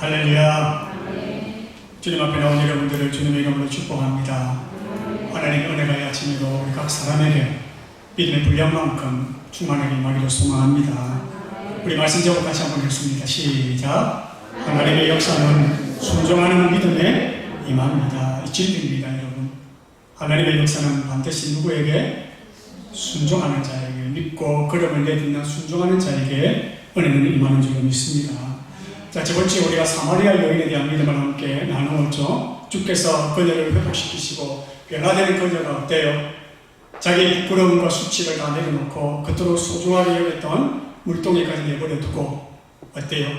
할렐루야. 주님 앞에 나온 여러분들을 주님의 이름으로 축복합니다. 하나님의 은혜가 이 아침에도 우리 각 사람에게 믿음의 분량만큼 충만하게 임하기를 소망합니다. 우리 말씀 제목 같이 한번 읽습니다. 시작. 하나님의 역사는 순종하는 믿음에 임합니다. 이 진리입니다, 여러분. 하나님의 역사는 반드시 누구에게? 순종하는 자에게, 믿고 걸음을 내딛는 순종하는 자에게 은혜는 임하는 줄로 믿습니다. 자, 저번주에 우리가 사마리아 여인에 대한 믿음을 함께 나누었죠. 주께서 그녀를 회복시키시고 변화되는 그녀가 어때요? 자기의 부끄러움과 수치를 다 내려놓고 그토록 소중하게 여겼던 물동이까지 내버려두고 어때요?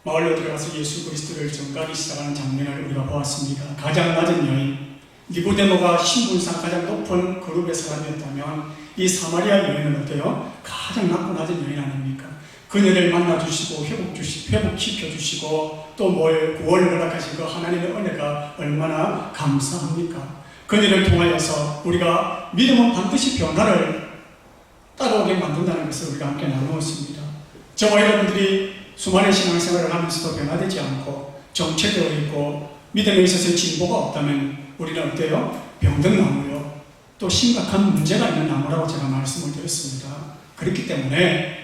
마을로 들어가서 예수 그리스도를 전가하기 시작하는 장면을 우리가 보았습니다. 가장 낮은 여인, 니고데모가 신분상 가장 높은 그룹의 사람이었다면 이 사마리아 여인은 어때요? 가장 낮고 낮은 여인 아닙니까? 그녀를 만나주시고 회복시켜주시고 또 구원을 허락하신 그 하나님의 은혜가 얼마나 감사합니까? 그녀를 통하여서 우리가 믿음은 반드시 변화를 따라오게 만든다는 것을 우리가 함께 나누었습니다. 저와 여러분들이 수많은 신앙생활을 하면서도 변화되지 않고 정체되어 있고 믿음에 있어서 진보가 없다면 우리는 어때요? 병든 나무요. 또 심각한 문제가 있는 나무라고 제가 말씀을 드렸습니다. 그렇기 때문에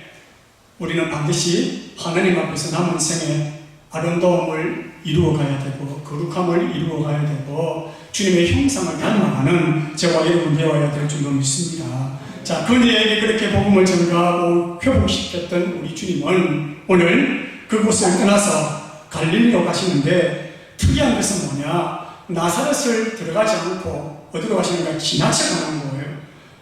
우리는 반드시 하나님 앞에서 남은 생에 아름다움을 이루어가야 되고 거룩함을 이루어가야 되고 주님의 형상을 닮아가는 저와 여러분 되어야 될 줄로 믿습니다. 자, 그녀에게 그렇게 복음을 전가하고 회복시켰던 우리 주님은 오늘 그곳을 떠나서 갈릴리로 가시는데 특이한 것은 뭐냐? 나사렛을 들어가지 않고 어디로 가시는가? 지나쳐 가는 거예요.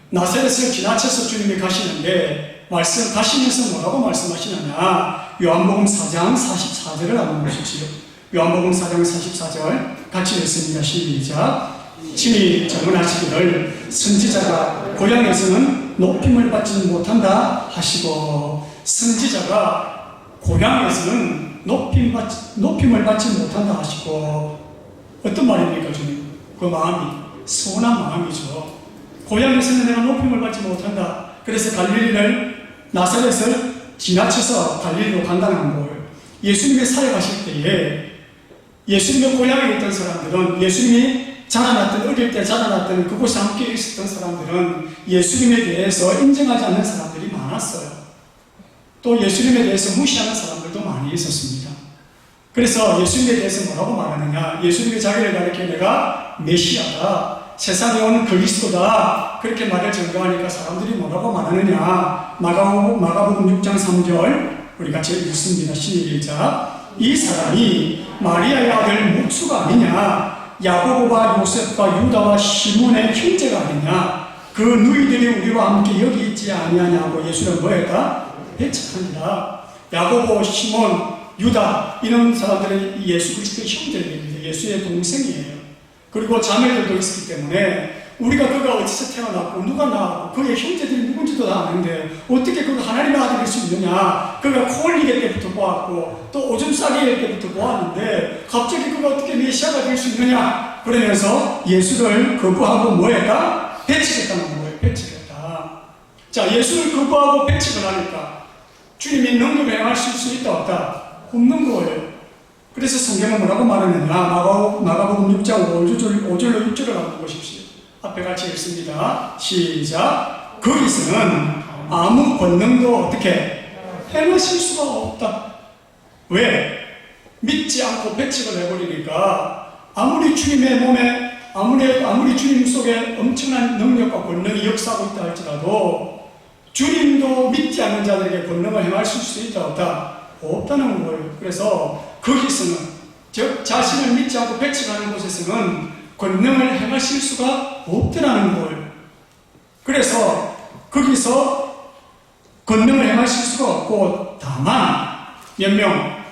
나사렛을 지나쳐서 주님이 가시는데 가시면서 뭐라고 말씀하시느냐? 요한복음 4장 44절을 한번 보십시오. 요한복음 4장 44절 같이 읽습니다. 시작. 친히 정언하시기를 선지자가 고향에서는 높임을 받지 못한다 하시고, 선지자가 고향에서는 높임을 받지 못한다 하시고, 어떤 말입니까, 주님? 그 마음이 서운한 마음이죠. 고향에서는 내가 높임을 받지 못한다. 그래서 나사렛을 지나쳐서 갈릴리로 간다는 거예요. 예수님이 살아가실 때에 예수님의 고향에 있던 사람들은, 예수님이 어릴 때 자라났던 그곳에 함께 있었던 사람들은 예수님에 대해서 인정하지 않는 사람들이 많았어요. 또 예수님에 대해서 무시하는 사람들도 많이 있었습니다. 그래서 예수님에 대해서 뭐라고 말하느냐? 예수님이 자기를 가리켜 내가 메시아다, 세상에 온 그리스도다, 그렇게 말을 전가하니까 사람들이 뭐라고 말하느냐? 마가복음 6장 3절 우리 같이 읽습니다. 시작. 이 사람이 마리아의 아들 목수가 아니냐? 야고보와 요셉과 유다와 시몬의 형제가 아니냐? 그 누이들이 우리와 함께 여기 있지 아니하냐고 예수는 뭐였다? 배척합니다. 야고보, 시몬, 유다 이런 사람들은 예수 그리스도의 형제들입니다. 예수의 동생이에요. 그리고 자매들도 있었기 때문에 우리가 그가 어디서 태어났고 누가 낳았고 그의 형제들이 누군지도 다 아는데 어떻게 그가 하나님의 아들일 수 있느냐? 그가 코올리게 때부터 보았고 또 오줌 싸게 때부터 보았는데 갑자기 그가 어떻게 메시아가 될 수 있느냐? 그러면서 예수를 거부하고 뭐했다? 배척했다는 거예요. 배척했다. 자, 예수를 거부하고 배척을 하니까 주님이 능력을 행할 수 있다 없다? 없는 거예요. 그래서 성경은 뭐라고 말하느냐? 마가복음 6장 5절로 6절을 한번 보십시오. 앞에 같이 읽습니다. 시작. 거기서는 아무 권능도 어떻게 행하실 수가 없다. 왜? 믿지 않고 배척을 해버리니까 아무리 주님의 몸에 아무리 주님 속에 엄청난 능력과 권능이 역사하고 있다 할지라도 주님도 믿지 않는 자들에게 권능을 행할 수 있다 없다? 없다는 거예요. 그래서 거기서는, 즉 자신을 믿지 않고 배척하는 곳에서는 권능을 행하실 수가 없더라는 거예요. 그래서 거기서 권능을 행하실 수가 없고 다만 몇 명?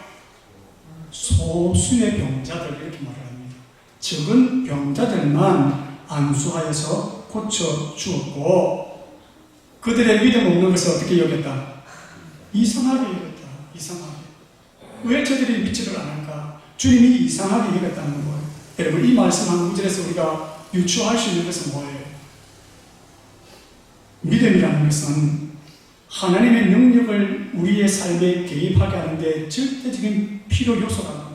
소수의 병자들 이렇게 말을 합니다. 적은 병자들만 안수하여서 고쳐주었고 그들의 믿음 없는 것을 어떻게 여겼다? 이상하게 여겼다. 이상하게. 왜 저들이 믿지를 않을까? 주님이 이상하게 여겼다는 거예요. 여러분, 이 말씀 한 구절에서 우리가 유추할 수 있는 것은 뭐예요? 믿음이라는 것은 하나님의 능력을 우리의 삶에 개입하게 하는데 절대적인 필요 요소라는 거.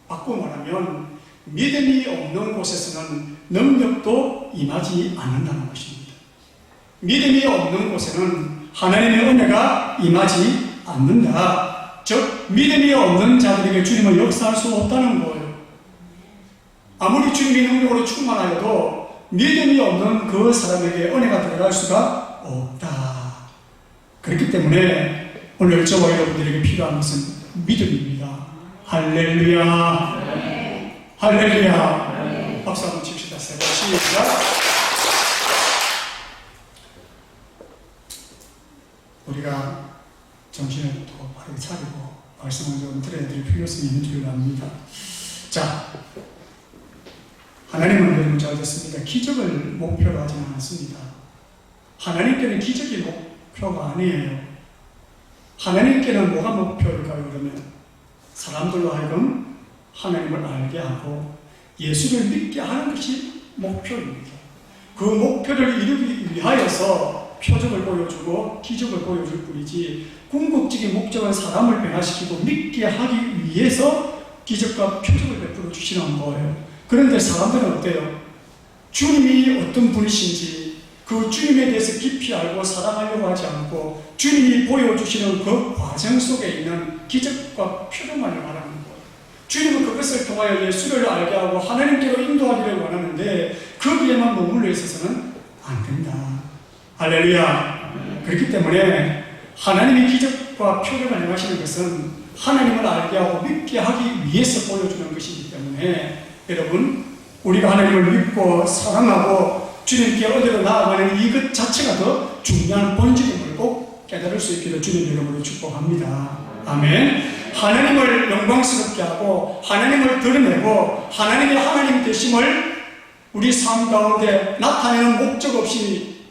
바꾸어 말하면 믿음이 없는 곳에서는 능력도 임하지 않는다는 것입니다. 믿음이 없는 곳에는 하나님의 은혜가 임하지 않는다. 즉 믿음이 없는 자들에게 주님은 역사할 수 없다는 거예요. 아무리 주님이 능력으로 충만하여도 믿음이 없는 그 사람에게 은혜가 들어갈 수가 없다. 그렇기 때문에 오늘 저와 여러분들에게 필요한 것은 믿음입니다. 할렐루야. 네. 할렐루야. 네. 박수 한번 칩시다. 시작. 우리가 정신을 더 바르게 차리고 말씀을 좀 들어야 될 필요성이 있는 줄 압니다. 자, 하나님은 여러분 잘 됐습니다. 기적을 목표로 하지는 않습니다. 하나님께는 기적이 목표가 아니에요. 하나님께는 뭐가 목표일까요? 그러면 사람들로 하여금 하나님을 알게 하고 예수를 믿게 하는 것이 목표입니다. 그 목표를 이루기 위하여서 표적을 보여주고 기적을 보여줄 뿐이지 궁극적인 목적은 사람을 변화시키고 믿게 하기 위해서 기적과 표적을 베풀어 주시는 거예요. 그런데 사람들은 어때요? 주님이 어떤 분이신지 그 주님에 대해서 깊이 알고 사랑하려고 하지 않고 주님이 보여주시는 그 과정 속에 있는 기적과 표적만을 말하는 거예요. 주님은 그것을 통하여 예수를 알게 하고 하나님께로 인도하기를 원하는데 거기에만 머물러 있어서는 안 된다. 할렐루야. 그렇기 때문에 하나님이 기적과 표적을 행하시는 것은 하나님을 알게 하고 믿게 하기 위해서 보여주는 것이기 때문에 여러분, 우리가 하나님을 믿고 사랑하고 주님께 어디로 나아가는 이것 자체가 더 중요한 본질임을 꼭 깨달을 수 있기를 주님 이름으로 축복합니다. 아멘. 하나님을 영광스럽게 하고 하나님을 드러내고 하나님의 하나님 되심을 우리 삶 가운데 나타내는 목적 없이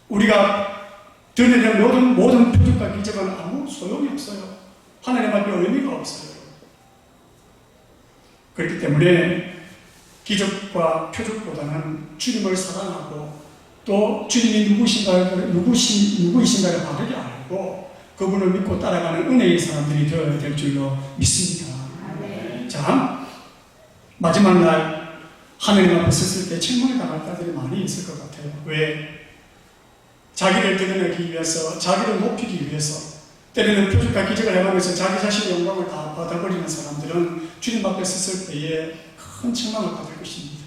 우리가 드러내는 모든 표적과 기적은 아무 소용이 없어요. 하나님 앞에 의미가 없어요. 그렇기 때문에 기적과 표적보다는 주님을 사랑하고 또 주님이 누구이신가를 바르게 알고 그분을 믿고 따라가는 은혜의 사람들이 되어야 될 줄로 믿습니다. 자, 마지막 날 하나님 앞에 섰을 때 책망을 당할 자들이 많이 있을 것 같아요. 왜? 자기를 드러내기 위해서, 자기를 높이기 위해서 때로는 표적과 기적을 해가면서 자기 자신의 영광을 다 받아버리는 사람들은 주님 앞에 섰을 때에 큰 책망을 받을 것입니다.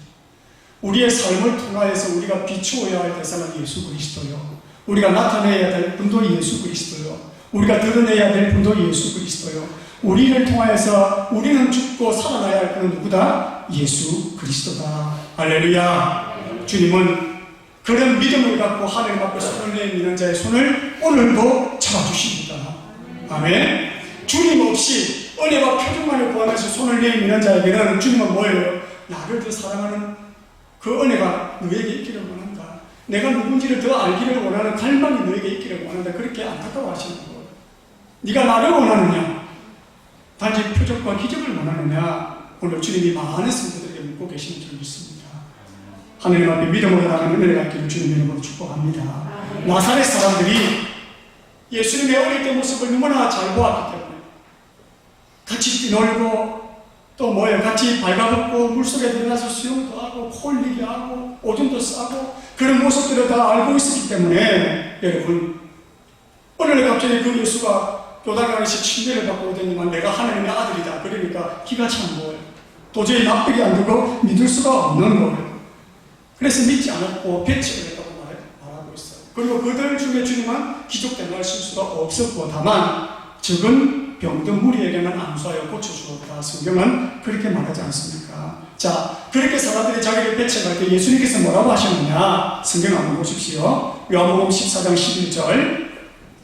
우리의 삶을 통하여서 우리가 비추어야 할 대상은 예수 그리스도요. 우리가 나타내야 될 분도 예수 그리스도요. 우리가 드러내야 될 분도 예수 그리스도요. 우리를 통하여서 우리는 죽고 살아나야 할 분은 누구다? 예수 그리스도다. 할렐루야. 주님은 그런 믿음을 갖고 하나님 앞에 손을 내미는 자의 손을 오늘도 잡아주십니다. 아멘. 주님 없이 은혜와 표적만을 구하면서 손을 내미는 자에게는 주님은 뭐예요? 나를 더 사랑하는 그 은혜가 너에게 있기를 원한다. 내가 누군지를 더 알기를 원하는 갈망이 너에게 있기를 원한다. 그렇게 안타까워하시는 거예요. 네가 나를 원하느냐? 단지 표적과 기적을 원하느냐? 오늘 주님이 많은 성도들에게 묻고 계시는 줄 믿습니다. 하나님 앞에 믿음으로 나가는 은혜를 갖기를 주님 이름으로 축복합니다. 나사렛 사람들이 예수님의 어릴 때 모습을 너무나 잘 보았기 때문에 같이 뛰놀고 또 같이 발가벗고 물속에 들어가서 수영도 하고 콜리기 하고 오줌도 싸고 그런 모습들을 다 알고 있었기 때문에 여러분 오늘 갑자기 그 예수가 요단강에서 침례를 받고 오더니만 내가 하나님의 아들이다. 그러니까 기가 찬 거예요. 도저히 납득이 안 되고 믿을 수가 없는 거예요. 그래서 믿지 않았고 배척을 했다고 말하고 있어요. 그리고 그들 중에 주님은 기적 행할 실수가 없었고 다만 적은 병든 무리에게는 안수하여 고쳐주었다. 성경은 그렇게 말하지 않습니까? 자, 그렇게 사람들이 자기를 배척할 때 예수님께서 뭐라고 하셨느냐? 성경 한번 보십시오. 요한복음 14장 11절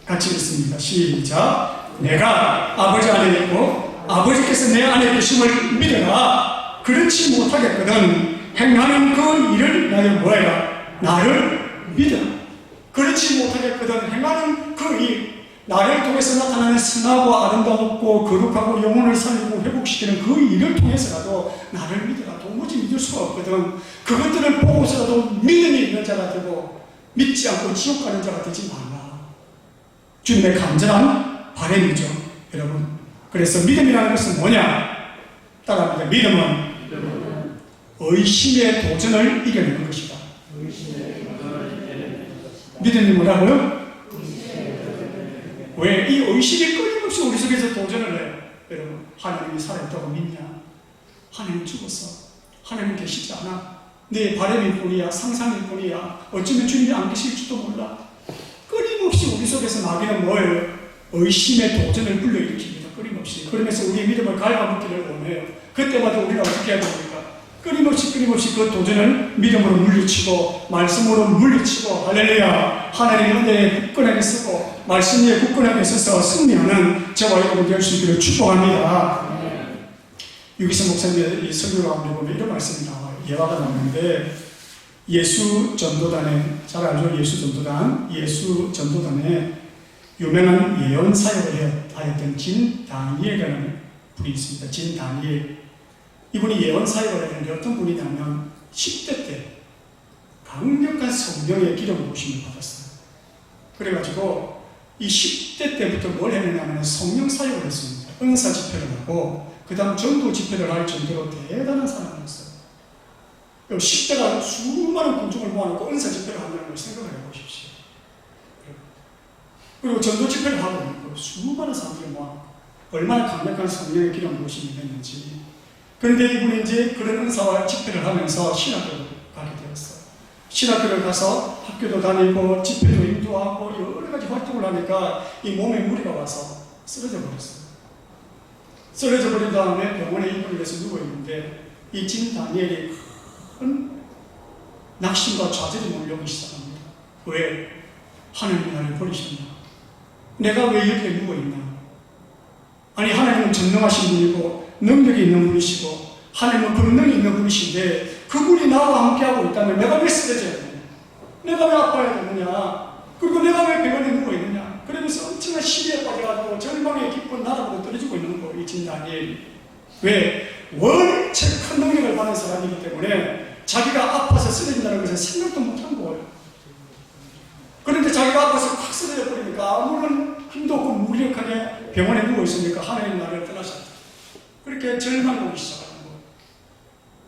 같이 읽습니다. 시작. 내가 아버지 안에 있고 아버지께서 내 안에 계심을 믿어라. 그렇지 못하겠거든 행하는 그 일을 나를 뭐해라? 나를 믿어라. 그렇지 못하겠거든 행하는 그 일, 나를 통해서 나타나는 선하고 아름답고 거룩하고 영혼을 살리고 회복시키는 그 일을 통해서라도 나를 믿어라. 도무지 믿을 수가 없거든. 그것들을 보고서라도 믿음이 있는 자가 되고 믿지 않고 지옥 가는 자가 되지 말라. 주님의 간절한 바람이죠, 여러분. 그래서 믿음이라는 것은 뭐냐? 따라합니다. 믿음은 의심의 도전을 이겨내는 것이다. 믿음이 뭐라고요? 왜 이 의심이 끊임없이 우리 속에서 도전을 해요? 여러분, 하나님이 살아있다고 믿냐? 하나님 죽었어. 하나님 계시지 않아. 내 바람일 뿐이야. 상상일 뿐이야. 어쩌면 주님이 안 계실지도 몰라. 끊임없이 우리 속에서 나기는 뭐예요? 의심의 도전을 불러일으킵니다. 끊임없이. 그러면서 우리의 믿음을 갉아먹기를 원해요. 그때마다 우리가 어떻게 해야 됩니까? 끊임없이 그 도전을 믿음으로 물리치고 말씀으로 물리치고 할렐루야, 하나님의 은혜에 굳건하게 쓰고 말씀 위에 굳건하게 서서 승리하는 저와 여러분 될 수 있기를 축복합니다. 유기성 목사님의 이 설교 가운데 보면 이런 말씀이 나와요. 예화가 나오는데, 예수 전도단에, 잘 알죠? 예수 전도단에 유명한 예언 사역을 하였던 진 다니엘이라는 분이 있습니다. 진 다니엘. 이분이 예언 사역을 했는데 어떤 분이냐면 10대 때 강력한 성령의 기름 부으심을 받았어요. 그래가지고 이 10대 때부터 뭘 했느냐면 성령 사역을 했습니다. 은사 집회를 하고 그 다음 전도 집회를 할 정도로 대단한 사람이었어요. 10대가 수많은 군중을 모아놓고 은사 집회를 한다는 걸 생각을 해보십시오. 그리고 전도 집회를 하고 있고 수많은 사람들을 모아놓고 얼마나 강력한 성령의 기름 부으심이 됐는지. 그런데 이분이 이제 그런 은사와 집회를 하면서 신학교를 가게 되었어요. 신학교를 가서 학교도 다니고 집회도 인도하고 여러 가지 활동을 하니까 이 몸에 무리가 와서 쓰러져 버렸어요. 쓰러져 버린 다음에 병원에 입원을 해서 누워있는데 이 진 다니엘이 큰 낙심과 좌절이 몰려오기 시작합니다. 왜? 하나님이 나를 버리셨나? 내가 왜 이렇게 누워있나? 아니, 하나님은 전능하신 분이고 능력이 있는 분이시고 하나님은 권능이 있는 분이신데 그분이 나와 함께하고 있다면 내가 왜 쓰러져야 되느냐? 내가 왜 아파야 되느냐? 그리고 내가 왜 병원에 누워있느냐? 그러면서 엄청난 시비에 빠져가지고 절망의 깊은 나라로 떨어지고 있는 거예요, 이 진 다니엘이. 왜? 원체 큰 능력을 받은 사람이기 때문에 자기가 아파서 쓰러진다는 것은 생각도 못한 거예요. 그런데 자기가 아파서 확 쓰러져 버리니까 아무런 힘도 없고 무력하게 병원에 누워있으니까 하나님 나를 떠나셨다. 그렇게 절망이 오기 시작하는 거예요.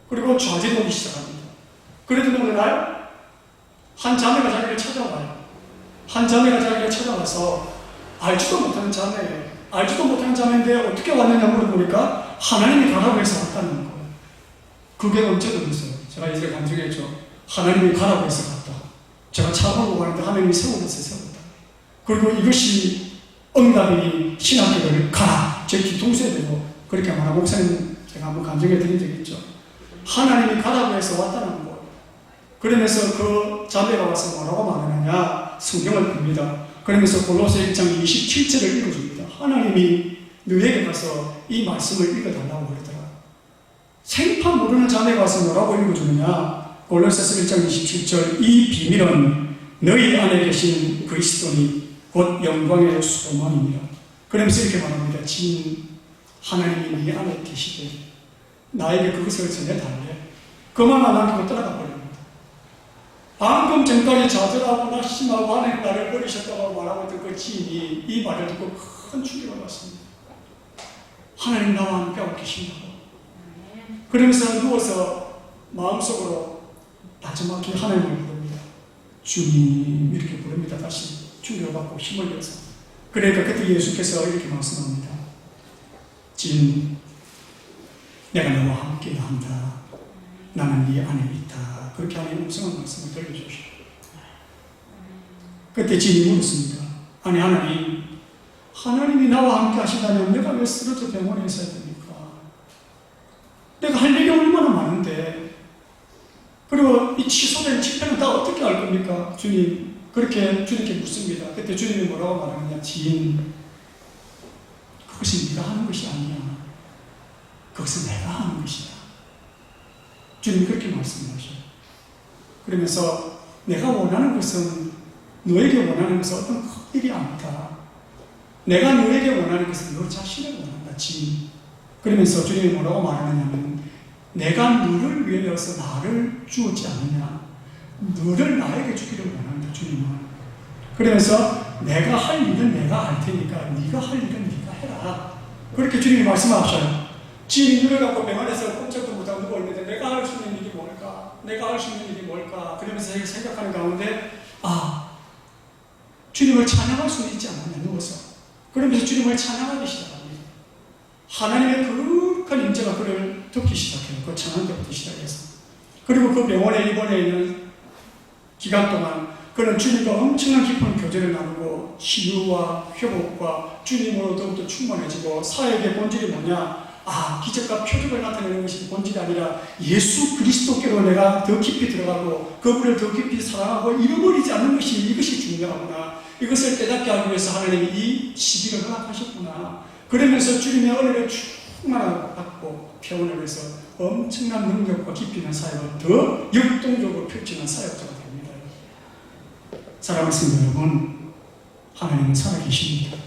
그리고 좌절이 오기 시작합니다. 그러던 어느 날 한 자매가 자기를 찾아와요. 한 자매가 자기를 찾아와서 알지도 못하는 자매예요. 알지도 못하는 자매인데 어떻게 왔느냐 물어보니까 하나님이 가라고 해서 왔다는 거예요. 그게 언제 들었어요? 제가 이제 간증했죠. 하나님이 가라고 해서 갔다. 제가 차 몰고 가는데 하나님이 세워서 세웠다. 그리고 이것이 응답이 신학교를 가라. 제 뒤통수에 대고 그렇게 말하고 목사님 제가 한번 간증해 드린 적이 있죠. 하나님이 가라고 해서 왔다는 거예요. 그러면서 그 자매가 와서 뭐라고 말하느냐, 성경을 봅니다. 그러면서 골로새 1장 27절을 읽어줍니다. 하나님이 너에게 가서 이 말씀을 읽어달라고 그러더라. 생판 모르는 자매가 와서 뭐라고 읽어주느냐, 골로새서 1장 27절, 이 비밀은 너희 안에 계신 그리스도니 곧 영광의 소망이니라. 그러면서 이렇게 말합니다. 진 하나님이 네 안에 계시되 나에게 그것을 전해달래. 그만 안 남기고 떠나가 버립니다. 방금 전까지 좌절하고 낙심하고 하나님 나를 버리셨다고 말하고 있던 그 지인이 이 말을 듣고 큰 충격을 받습니다. 하나님 나와 함께하고 계신다고. 그러면서 누워서 마음속으로 마지막에 하나님을 부릅니다. 주님 이렇게 부릅니다. 다시 충격을 받고 힘을 내서. 그러니까 그때 예수께서 이렇게 말씀합니다. 진, 내가 너와 함께 한다. 나는 네 안에 있다. 그렇게 하나님 음성한 말씀을 들려주십시오. 그때 진이 물었습니다. 아니 하나님, 하나님이 나와 함께 하신다면 내가 왜 쓰러져 병원에 있어야 됩니까? 내가 할 일이 얼마나 많은데. 그리고 이 취소된 집회는 다 어떻게 할 겁니까? 주님, 그렇게 주님께 묻습니다. 그때 주님이 뭐라고 말하느냐. 지인, 그것이 네가 하는 것이 아니야. 그것은 내가 하는 것이야. 주님 그렇게 말씀하셔요. 그러면서 내가 원하는 것은, 너에게 원하는 것은 어떤 큰 일이 아니다. 내가 너에게 원하는 것은 너 자신을 원한다. 지인. 그러면서 주님이 뭐라고 말하느냐면, 내가 너를 위하여서 나를 주었지 않느냐. 너를 나에게 주기를 원한다. 주님은. 그러면서 내가 할 일은 내가 할 테니까 네가 할 일은 네가 해라. 그렇게 주님이 말씀하셔요. 지인이 누워갖고 병원에서 꼼짝도 못하고 누워있는데 내가 할 수 있는 일이 뭘까? 내가 할 수 있는 일이 뭘까? 그러면서 생각하는 가운데 주님을 찬양할 수는 있지 않느냐 누워서. 그러면서 주님을 찬양하기 시작합니다. 하나님의 거룩한 임재가 그를 듣기 시작해요. 그 찬양 때부터 시작해서. 그리고 그 병원에 입원해 있는 기간 동안 그는 주님과 엄청난 깊은 교제를 나누고 치유와 회복과 주님으로 더욱더 충만해지고 사역의 본질이 뭐냐? 기적과 표적을 나타내는 것이 본질이 아니라 예수 그리스도께로 내가 더 깊이 들어가고 그분을 더 깊이 사랑하고 잃어버리지 않는 것이 이것이 중요하구나. 이것을 깨닫게 하기 위해서 하나님이 이 시기를 허락하셨구나. 그러면서 주님의 은혜를 충만하게 받고 표현을 해서 엄청난 능력과 깊이 있는 사역을 더 역동적으로 펼치는 사역자가 됩니다. 사랑하는 성도 여러분, 하나님은 살아계십니다.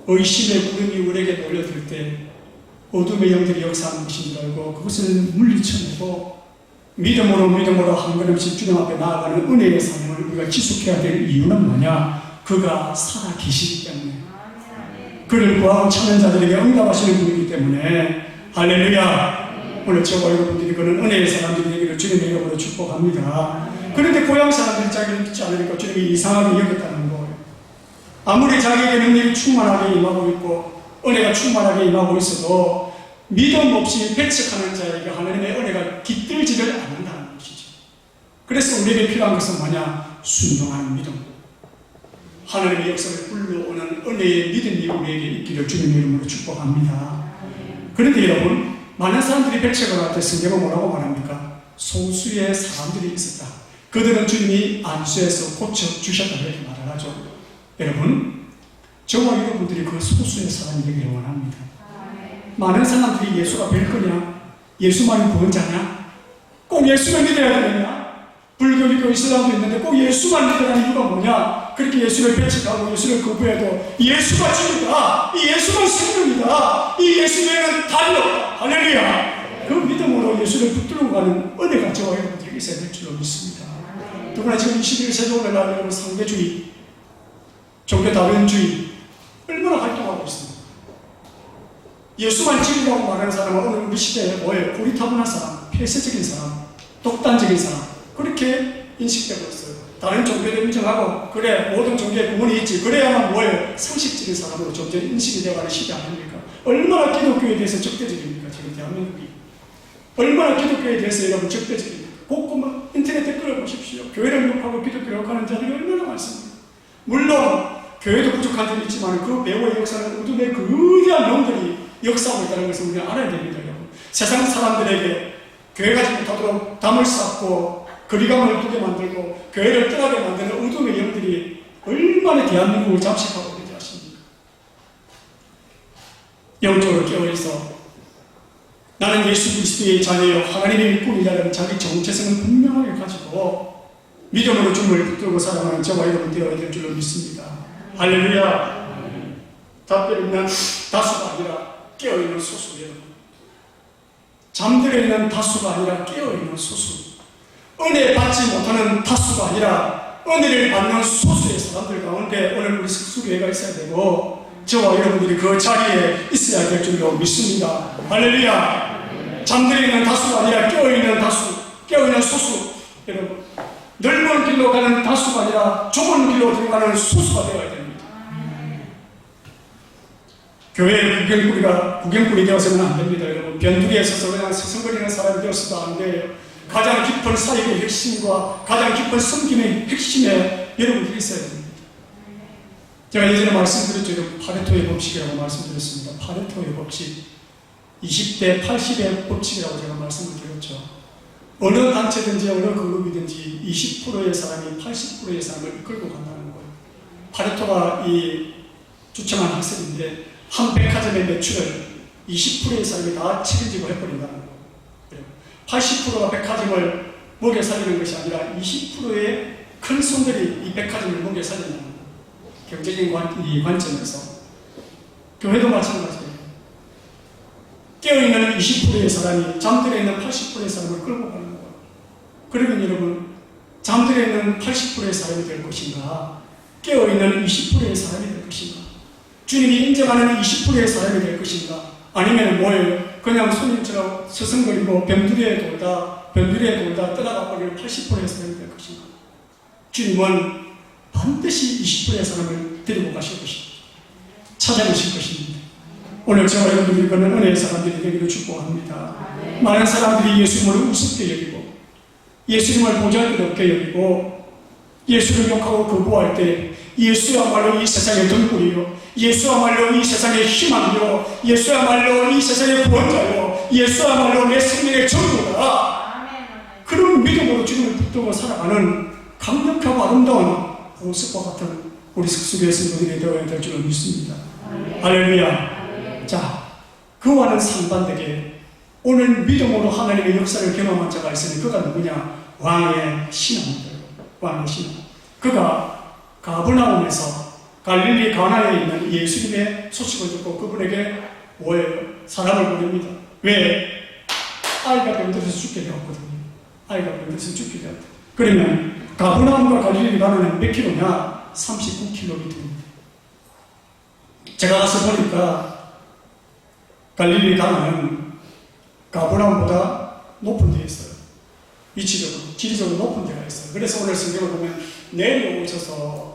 의심의 구름이 우리에게 몰려들 때 어둠의 영들이 역사하는 것인 줄 알고 그것을 물리쳐내고 믿음으로 한 걸음씩 주님 앞에 나아가는 은혜의 삶을 우리가 지속해야 될 이유는 뭐냐? 그가 살아계시기 때문에, 그를 구하고 찾는 자들에게 응답하시는 분이기 때문에. 할렐루야. 오늘 저와 여러분들이 그런 은혜의 사람들이 되기를 주님의 이름으로 축복합니다. 그런데 고향 사람들이 자기를 믿지 않으니까 주님이 이상하게 여겼다는 거예요. 아무리 자기에게 능력이 충만하게 임하고 있고 은혜가 충만하게 임하고 있어도 믿음 없이 배척하는 자에게 하나님의 은혜가 깃들지를 않는다는 것이죠. 그래서 우리에게 필요한 것은 뭐냐? 순종하는 믿음. 하나님의 역사를 불러오는 은혜의 믿음이 우리에게 있기를 주님의 이름으로 축복합니다. 그런데 여러분, 많은 사람들이 배척을 할 때 성경은 뭐라고 말합니까? 소수의 사람들이 있었다. 그들은 주님이 안수해서 고쳐주셨다 이렇게 말을 하죠. 여러분, 저와 여러분들이 그 소수의 사람이 되기를 원합니다. 많은 사람들이 예수가 별거냐? 예수만이 구원자냐? 꼭 예수를 믿어야 되느냐? 불교도 이슬람도 있는데 꼭 예수만 믿으라는 이유가 뭐냐? 그렇게 예수를 배척하고 예수를 거부해도 예수가 진리다. 이 예수만 생명이다. 이 예수 외에는 답이 없다. 할렐루야. 그 믿음으로 예수를 붙들고 가는 은혜가 저와 여러분들에게 있어야 될 줄로 믿습니다. 더구나 지금 21세기 오늘날 상대주의, 종교다변주의 얼마나 활동하고 있습니다. 예수만 진리라고 말하는 사람은 오늘 우리 시대에 뭐예요? 고리타분한 사람, 폐쇄적인 사람, 독단적인 사람, 그렇게 인식되고 있어요. 다른 종교를 인정하고 그래 모든 종교에 구원이 있지 그래야만 뭐예요? 상식적인 사람으로 점점 인식이 되어가는 시대 아닙니까? 얼마나 기독교에 대해서 적대적입니까? 지금 대한민국이 얼마나 기독교에 대해서 여러분 적대적입니까? 곳곳만 인터넷에 끌어보십시오. 교회를 욕하고 기독교를 욕하는 자들이 얼마나 많습니다. 물론 교회도 부족한 점이 있지만 그 배후의 역사는 어둠의 거대한 영들이 역사하고 있다는 것을 우리가 알아야 됩니다. 여러분. 세상 사람들에게 교회 가지 못하도록 담을 쌓고 거리감을 두게 만들고 교회를 떠나게 만드는 어둠의 영들이 얼마나 대한민국을 잠식하고 있는지 아십니까? 영적으로 깨어있어 나는 예수 그리스도의 자녀요 하나님의 일꾼이라는 자기 정체성을 분명하게 가지고 믿음으로 주님을 붙들고 살아가는 저와 여러분 되어야 될 줄로 믿습니다. 할렐루야. 답변 있는 다수가 아니라 깨어있는 소수 여러분. 잠들어 있는 다수가 아니라 깨어있는 소수. 은혜 받지 못하는 다수가 아니라 은혜를 받는 소수의 사람들 가운데 오늘 우리 석수교회가 있어야 되고 저와 여러분들이 그 자리에 있어야 될 줄로 믿습니다. 할렐루야. 잠들어 있는 다수가 아니라 깨어있는 다수, 깨어있는 소수. 여러분, 넓은 길로 가는 다수가 아니라 좁은 길로 들어가는 소수가 되어야 됩니다. 교회의 구경꾼이 되어서는 안 됩니다. 여러분, 변두리에 서서 그냥 서성거리는 사람이 되어서도 안 돼요. 가장 깊은 사역의 핵심과 가장 깊은 섬김의 핵심에 여러분들이 있어야 됩니다. 제가 예전에 말씀드렸죠. 파레토의 법칙이라고 말씀드렸습니다. 파레토의 법칙, 20대 80의 법칙이라고 제가 말씀을 드렸죠. 어느 단체든지 어느 그룹이든지 20%의 사람이 80%의 사람을 이끌고 간다는 거예요. 파레토가 이 주청한 학설인데 한 백화점의 매출을 20%의 사람이 다 책임지고 해버린다는 거예요. 80%가 백화점을 먹여 살리는 것이 아니라 20%의 큰 손들이 이 백화점을 먹여 살린다는 거예요. 경제적인 관점에서. 교회도 마찬가지예요. 깨어있는 20%의 사람이 잠들어 있는 80%의 사람을 끌고 가는 거예요. 그러면 여러분, 잠들어 있는 80%의 사람이 될 것인가? 깨어있는 20%의 사람이 될 것인가? 주님이 인정하는 20%의 사람이 될 것인가? 아니면 뭐예요? 그냥 손님처럼 서성거리고 변두리에 돌다 떠나가 버리는 80%의 사람이 될 것인가? 주님은 반드시 20%의 사람을 데리고 가실 것입니다. 찾아내실 것입니다. 오늘 저와 여러분들이 걷는 은혜의 사람들이 되기를 축복합니다. 많은 사람들이 예수님을 우습게 여기고 예수님을 보잘것없게 여기고 예수를 욕하고 거부할 때 예수야말로 이 세상의 등불이요, 예수야말로 이 세상의 희망이요, 예수야말로 이 세상의 구원자요, 예수야말로 내 생명의 전부다. 그런 믿음으로 주님을 붙들고 살아가는 강력하고 아름다운 모습과 같은 우리 숙소교회 성도들이 되어야 될 줄을 믿습니다. 할렐루야. 자, 그와는 상반되게 오늘 믿음으로 하나님의 역사를 경험한 자가 있으니 그가 누구냐? 왕의 신하입니다. 왕의 신하. 그가 가버나움에서 갈릴리 가나에 있는 예수님의 소식을 듣고 그분에게 뭐예요? 사람을 보냅니다. 왜? 아이가 병들어서 죽게 되었거든요. 아이가 병들어서 죽게 되었다. 그러면 가버나움과 갈릴리 가나는 몇 킬로냐? 39km입니다. 제가 가서 보니까 갈릴리 가나는 가버나움보다 높은 데에 있어요. 위치적으로, 지리적으로 높은 데가 있어요. 그래서 오늘 성경을 보면 내려오셔서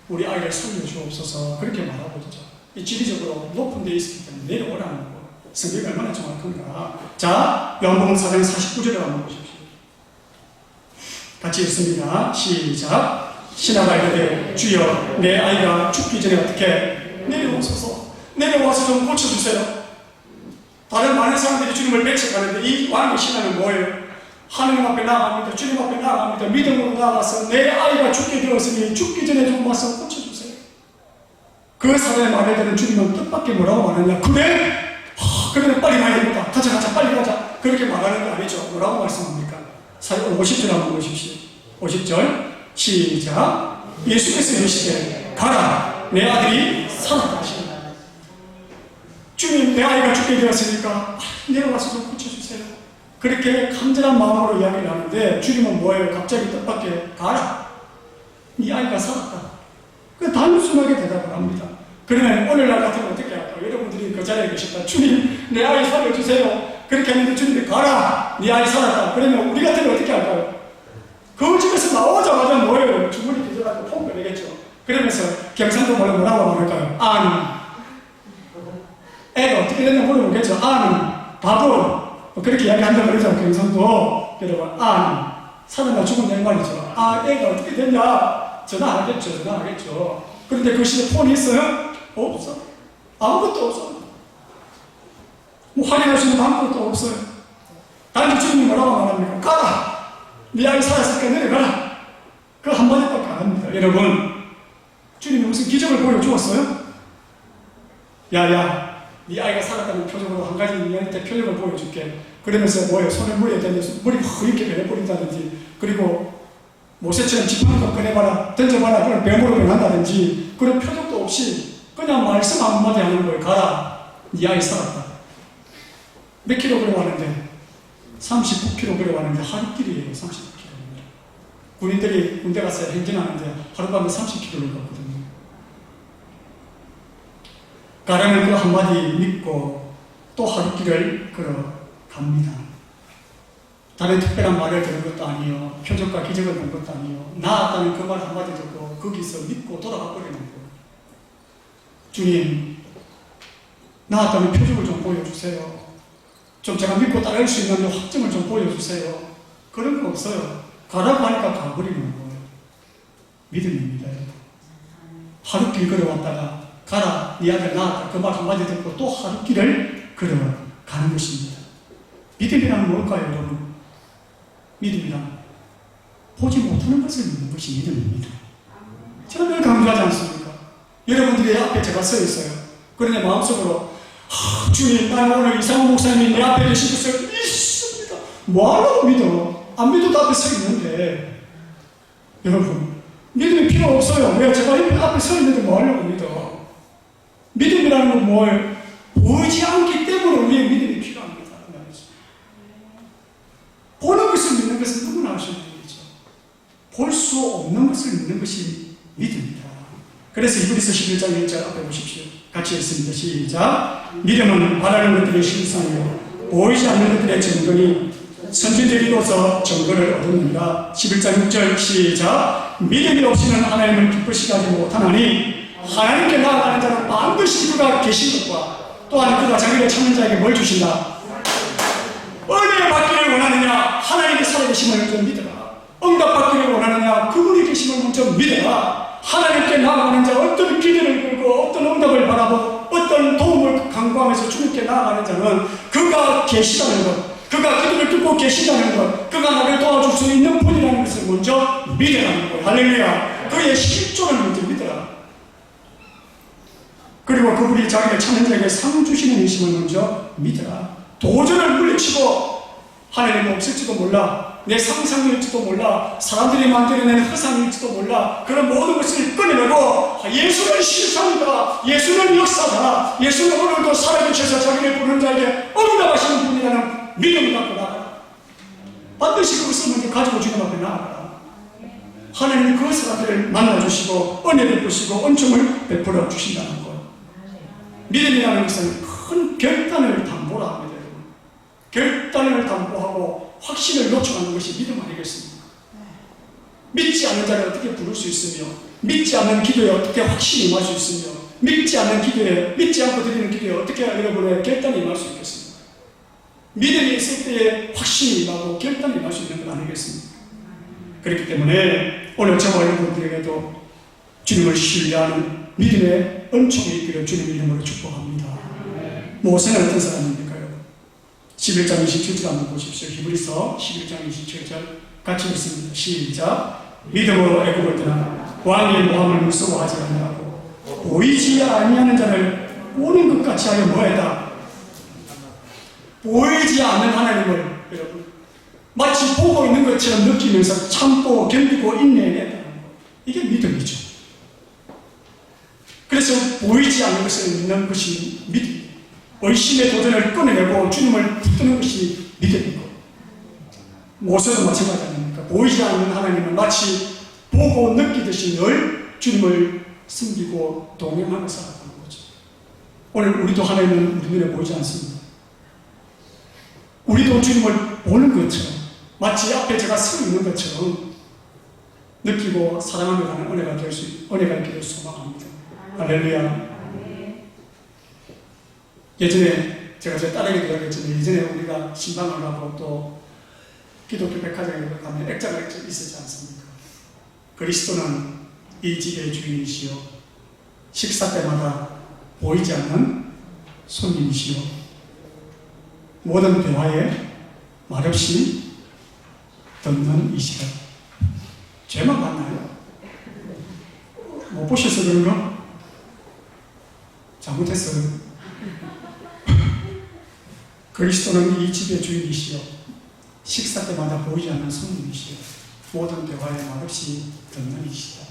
우리 아이를 살려주옵소서 그렇게 말하고 있죠. 이 지리적으로 높은 데에 있기 때문에 내려오라는 거. 성경이 얼마나 정확한가. 자, 요한복음 4장 49절을 한번 보십시오. 같이 읽습니다. 시작. 신하가 이르되 주여 내 아이가 죽기 전에 어떻게 내려오소서, 내려와서 좀 고쳐주세요. 다른 많은 사람들이 주님을 배척하는데 이 왕의 신하는 뭐예요? 하나님 앞에 나아갑니다. 주님 앞에 나아갑니다. 믿음으로 나아가서 내 아이가 죽게 되었으니 죽기 전에 좀 와서 고쳐주세요. 그 사람의 말에 대한 주님은 뜻밖의 뭐라고 말하냐? 그래? 그래 빨리 가야 됩니다. 가자 빨리 가자. 그렇게 말하는 게 아니죠. 뭐라고 말씀합니까? 50절 한번 보십시오. 50절 시작. 예수께서 이르시되 가라 내 아들이 살았다 하시니라. 주님 내 아이가 죽게 되었으니까 내려와서 좀 고쳐주세요. 그렇게 간절한 마음으로 이야기를 하는데 주님은 뭐예요? 갑자기 뜻밖의 가라 네 아이가 살았다. 그 단순하게 대답을 합니다. 그러면 오늘날 같으면 어떻게 할까요? 여러분들이 그 자리에 계셨다. 주님 내 아이 살려주세요. 그렇게 하는데 주님이 가라 네 아이 살았다. 그러면 우리 같으면 어떻게 할까요? 그 집에서 나오자마자 뭐예요? 주문이 기절하고 폼 걸리겠죠. 그러면서 경상도 뭐라고 말할까요? 아니 애가 어떻게 됐냐 물어보겠죠. 아니 바보 그렇게 이야기한다고 그러죠. 경상도 여러분 아니 살았나 죽었냐 이 말이죠. 아 애가 어떻게 됐냐 전화하겠죠. 그런데 그 시대 폰이 있어요? 없어. 아무것도 없어. 뭐 확인할 수 있는 아무것도 없어요. 단지 주님이 뭐라고 말합니까? 가라 네 아이 살았으니까 내려가라. 그 한마디밖에 안 합니다. 여러분 주님이 무슨 기적을 보여주었어요? 야야 네 아이가 살았다는 표정으로 한 가지 너한테 표정을 보여줄게. 그러면서 뭐예요? 손에 물에 대면서 머리가 허옇게 변해버린다든지, 그리고 모세처럼 지팡이도 꺼내봐라 던져봐라 그런 뱀으로 변한다든지 그런 표정도 없이 그냥 말씀 한마디 하는 거예요. 가라 네 아이 살았다. 몇 킬로그램 하는데 39kg 하는데 하루길이에요. 39km. 군인들이 군대 가서 행진하는데 하룻밤에 30km를 걷거든요. 가라는 그 한마디 믿고 또 하루길을 걸어갑니다. 다른 특별한 말을 들은 것도 아니요, 표적과 기적을 본 것도 아니요, 나았다는 그 말 한마디 듣고 거기서 믿고 돌아가 버리는 거예요. 주님 나았다는 표적을 좀 보여주세요. 좀 제가 믿고 따를 수 있는 확증을 좀 보여주세요. 그런 거 없어요. 가라고 하니까 가버리는 거예요. 믿음입니다. 하루길 걸어왔다가 가라 네 아들 낳았다 그 말 한마디 듣고 또 하루길을 걸어가는 것입니다. 믿음이란 뭘까요 여러분? 믿음이란 보지 못하는 것을 믿는 것이 믿음입니다. 저는 늘 강조하지 않습니까? 여러분들이 앞에 제가 서 있어요. 그런데 마음속으로 주님 나는 오늘 이상호 목사님이 내 앞에 계신 것을 믿습니다. 뭐하라고 믿어? 안 믿어도 앞에 서 있는데. 여러분 믿음이 필요 없어요. 왜? 제가 앞에 서 있는데 뭐하려고 믿어? 믿음이라는 건 뭘? 보이지 않기 때문에 우리의 믿음이 필요합니다. 보는 것을 믿는 것은 누구나 할 수 있는 일이죠. 없는 것을 믿는 것이 믿음이다. 그래서 히브리서 11장 1절 앞에 보십시오. 같이 읽습니다. 시작. 믿음은 바라는 것들의 실상이요 보이지 않는 것들의 증거니 선지자로서 증거를 얻느니라. 11장 6절 시작. 믿음이 없이는 하나님을 기쁘시게 하지 못하나니 하나님께 나아가는 자는 반드시 그가 계신 것과 또한 그가 자기를 찾는 자에게 뭘 주신다? 은혜 받기를 원하느냐? 하나님의 살아계심을 먼저 믿어라. 응답받기를 원하느냐? 그분이 계심을 먼저 믿어라. 하나님께 나아가는 자, 어떤 기대를 걸고 어떤 응답을 바라고 어떤 도움을 간구하면서 주님께 나아가는 자는 그가 계시다는 것, 그가 기도를 듣고 계시다는 것, 그가 나를 도와줄 수 있는 분이라는 것을 먼저 믿으라는 거예요. 할렐루야. 그의 실존을 먼저 믿어라. 그리고 그분이 자기를 찾는 자에게 상 주시는 인심을 먼저 믿어라. 도전을 물리치고 하나님은 없을지도 몰라, 내 상상일지도 몰라, 사람들이 만들어낸 허상일지도 몰라, 그런 모든 것을 꺼내내고 예수는 실상이다, 예수는 역사다, 예수는 오늘도 살아계셔서 자기를 부르는 자에게 응답하시는 분이라는 믿음을 갖고 나가라. 반드시 그것을 먼저 가지고 주님 앞에 나아가라. 하나님이 그 사람들을 만나주시고 은혜 베푸시고 은총을 베풀어 주신다는 것. 믿음이라는 것은 큰 결단을 담보라 합니다. 결단을 담보하고 확신을 요청하는 것이 믿음 아니겠습니까? 믿지 않는 자를 어떻게 부를 수 있으며, 믿지 않는 기도에 어떻게 확신이 임할 수 있으며, 믿지 않는 기도에, 믿지 않고 드리는 기도에 어떻게 여러분의 결단이 임할 수 있겠습니까? 믿음이 있을 때에 확신이 임하고 결단이 임할 수 있는 것 아니겠습니까? 그렇기 때문에 오늘 저와 여러분들에게도 주님을 신뢰하는 믿음의 은총이 있기를 주님 이름으로 축복합니다. 모세는 어떤 사람입니까요? 11장 27절 한번 보십시오. 히브리서 11장 27절 같이 읽습니다. 시작. 믿음으로 애굽을 떠나 왕의 모함을 무서워하지 아니하고 보이지 아니하는 자를 보는 것 같이 하여 뭐했다? 보이지 않는 하나님을 여러분 마치 보고 있는 것처럼 느끼면서 참고 견디고 인내해냈다는 것. 이게 믿음이죠. 그래서 보이지 않는 것을 믿는 것이 믿음. 의심의 도전을 꺼내내고 주님을 붙드는 것이 믿음인 것. 모세도 마찬가지 아닙니까? 보이지 않는 하나님은 마치 보고 느끼듯이 늘 주님을 섬기고 동행하며 살아가는 거죠. 오늘 우리도 하나님은 우리 눈에 보이지 않습니다. 우리도 주님을 보는 것처럼 마치 앞에 제가 서 있는 것처럼 느끼고 사랑하며 가는 은혜가 될 수, 은혜가 있기를 소망합니다. 할렐루야. 예전에 제가 제 딸에게 이야기했지만 예전에 우리가 신방을 가고 또 기독교 백화점에 가면 액자가 있었지 않습니까? 그리스도는 이 집의 주인이시요 식사 때마다 보이지 않는 손님이시요 모든 대화에 말없이 듣는 이시다. 죄만 봤나요? 못 보셔서 그런가? 잘못했어요. 그리스도는 이 집의 주인이시여 식사 때마다 보이지 않는 손님이시여 모든 대화에 말없이 듣는 이시다.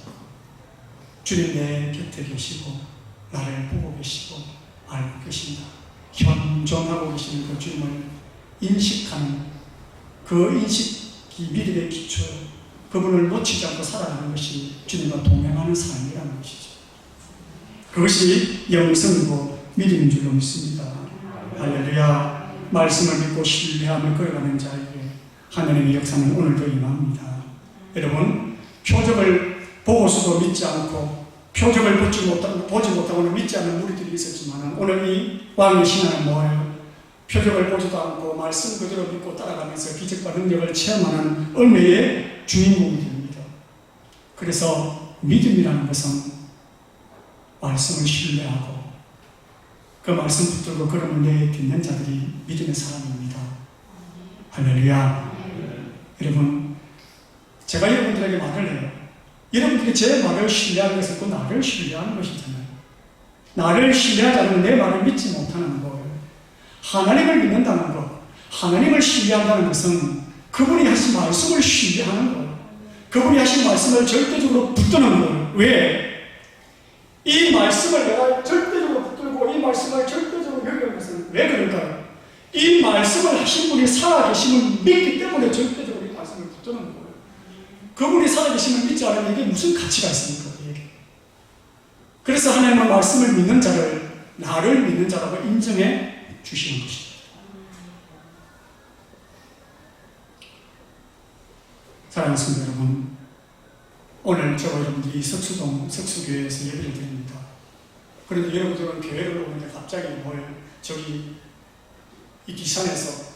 주님 내 곁에 계시고 나를 보고 계시고 알고 계신다. 현존하고 계시는 그 주님을 인식하는 그 인식이 믿음의 기초요. 그분을 놓치지 않고 살아가는 것이 주님과 동행하는 삶이라는 것이죠. 그것이 영성이고 믿음인 줄로 믿습니다. 할렐루야. 말씀을 믿고 신뢰하며 걸어가는 자에게 하나님의 역사는 오늘도 임합니다. 여러분, 표적을 보고서도 믿지 않고 표적을 보지 못하고는 믿지 않는 무리들이 있었지만 오늘 이 왕의 신앙은 뭐예요? 표적을 보지도 않고 말씀 그대로 믿고 따라가면서 기적과 능력을 체험하는 은혜의 주인공이 됩니다. 그래서 믿음이라는 것은 말씀을 신뢰하고 그 말씀 붙들고 걸음을 내딛는 자들이 믿음의 사람입니다. 할렐루야. 여러분, 제가 여러분들에게 말을 해요. 여러분들이 제 말을 신뢰하는 것은 그 나를 신뢰하는 것이잖아요. 나를 신뢰하지 않으면 내 말을 믿지 못하는 거예요. 하나님을 믿는다는 것, 하나님을 신뢰한다는 것은 그분이 하신 말씀을 신뢰하는 거예요. 그분이 하신 말씀을 절대적으로 붙드는 거예요. 왜? 이 말씀을 내가 절대적으로 붙들고 이 말씀을 절대적으로 여기는 것은 왜 그럴까요? 이 말씀을 하신 분이 살아계심을 믿기 때문에 절대적으로 이 말씀을 붙드는 거예요. 그분이 살아계심을 믿지 않으면 이게 무슨 가치가 있습니까? 우리에게. 그래서 하나님의 말씀을 믿는 자를 나를 믿는 자라고 인정해 주시는 것입니다. 사랑하는 성도 여러분, 오늘 저와 여러분들이 석수동 석수교회에서 예배를 드립니다. 그런데 여러분들은 교회를 오는데 갑자기 저기 이 기산에서